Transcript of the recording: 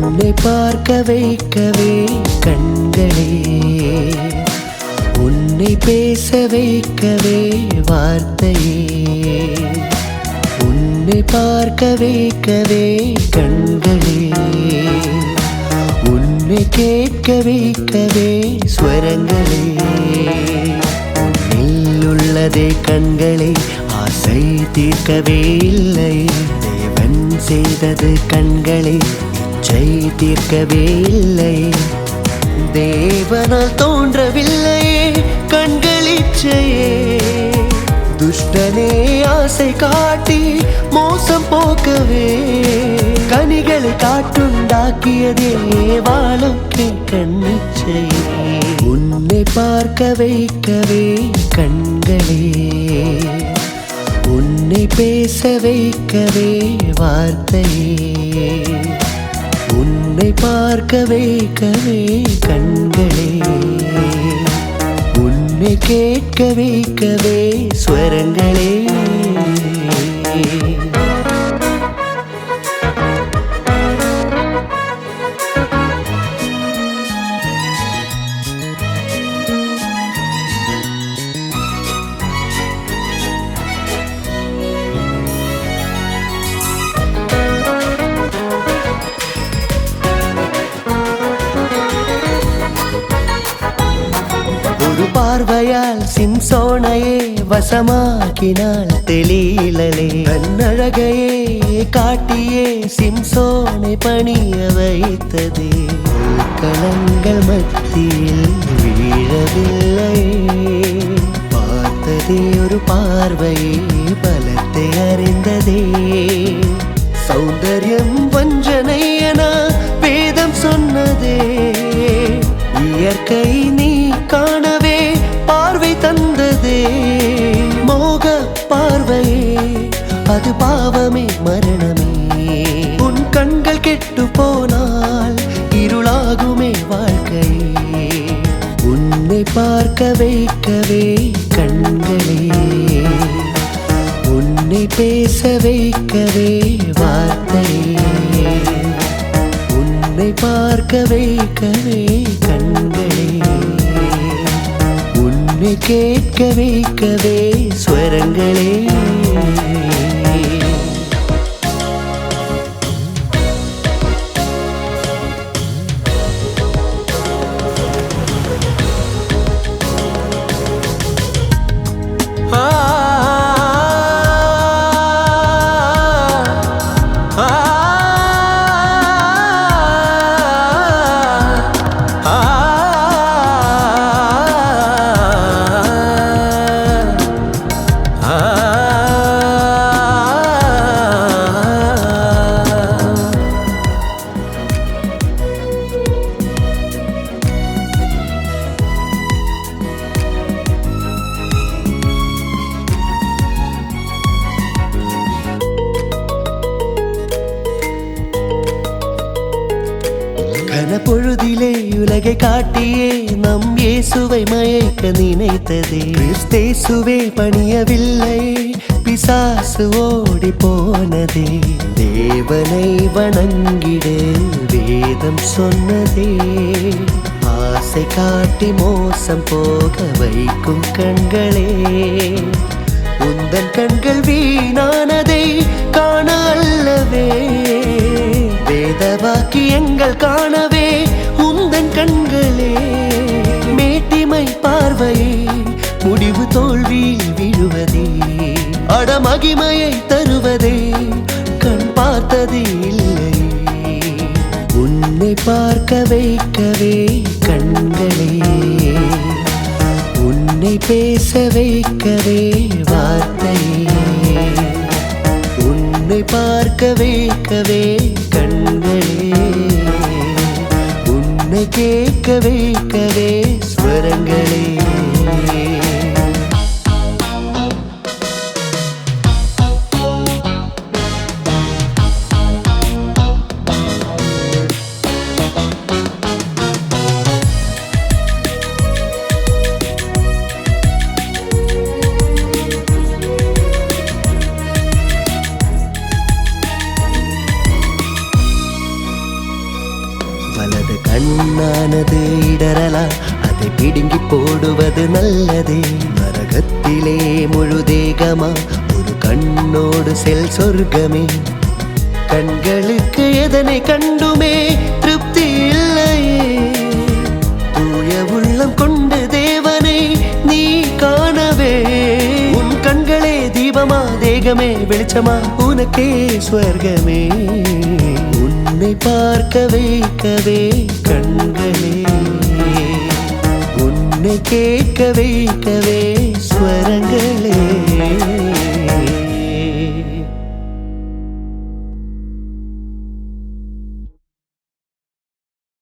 உன்னை பார்க்க வைக்கவே கண்களே, உன்னை பேச வைக்கவே வார்த்தையே, உன்னை பார்க்க வைக்கவே கண்களே, உன்னை கேட்க வைக்கவே ஸ்வரங்களே. உன்னில் உள்ளதே கண்களே, ஆசை தீர்க்கவே இல்லை. தேவன் செய்தது கண்களே, இச்சை தீர்க்கவே இல்லை. தேவனால் தோன்றவில்லையே கண்கள் இச்சையே. துஷ்டனே ஆசை காட்டி மோசம் போக்கவே, கனிகளை காட்டுண்டாக்கியதே வாழுக்கே கண்ணிச்சையே. உன்னை பார்க்க வைக்கவே கண்களே, உன்னை பேச வைக்கவே வார்த்தையே, உன்னை பார்க்க வைக்கவே கண்களே, உன்னை கேட்க வைக்கவே ஸ்வரங்களே. ஒரு பார்வையால் சிம்சோனையே வசமாக்கினாள் தெளியலே. தன்னழகையே காட்டியே சிம்சோனை பணிய வைத்ததே. கலங்கள் மத்தியில் வீழவில்லை. பார்த்ததே ஒரு பார்வையே பலத்தை அறிந்ததே. சௌந்தர்யம் வஞ்சனை என வேதம் சொன்னதே. இயற்கை நீ காணவே பார்வை தந்ததே. மோக பார்வையே அது பாவமே மரணமே. உன் கண்கள் கெட்டு போனால் இருளாகுமே வாழ்க்கையே. உன்னை பார்க்க வைக்கவே கண்களே, உன்னை பேச வைக்கவே வார்த்தையே, உன்னை பார்க்க வைக்கவே கண்களே, உன்னை கேட்க வைக்கவே ஸ்வரங்களே. கனப்பொழுதிலே உலகை காட்டியே நம் இயேசுவை மயக்க நினைத்ததே. கிறிஸ்தேசுவே பணியவில்லை, பிசாசு ஓடி போனதே. தேவனை வணங்கிடு வேதம் சொன்னதே. ஆசை காட்டி மோசம் போக வைக்கும் கண்களே, உந்தன் கண்கள் வீணானதை காண அல்லவே. வேத வாக்கியங்கள் காணவே உந்தன் கண்களே. மேட்டிமை பார்வையே முடிவு தோல்வியில் விழுவதே. அடமகிமையை தருவதே கண் பார்த்ததே இல்லை. உன்னை பார்க்க வைக்கவே கண்களே, உன்னை பேச வைக்கவே வார்த்தையே, உன்னை பார்க்க வைக்கவே கண்களே, உன்னை கேட்க வைக்கவே ஸ்வரங்களே. கண்ணானது இடரலா, அதை பிடுங்கி போடுவது நல்லதே. நரகத்திலே முழு தேகமா, ஒரு கண்ணோடு செல் சொர்க்கமே. கண்களுக்கு எதனை கண்டுமே திருப்தி இல்லையே. தூய உள்ளம் கொண்டு தேவனை நீ காணவே. உன் கண்களே தீபமா, தேகமே வெளிச்சமா, உனக்கே ஸ்வர்கமே. உன்னை பார்க்க வைக்கவே கண்களே, உன்னை கேட்க வைக்கவே ஸ்வர்கமே.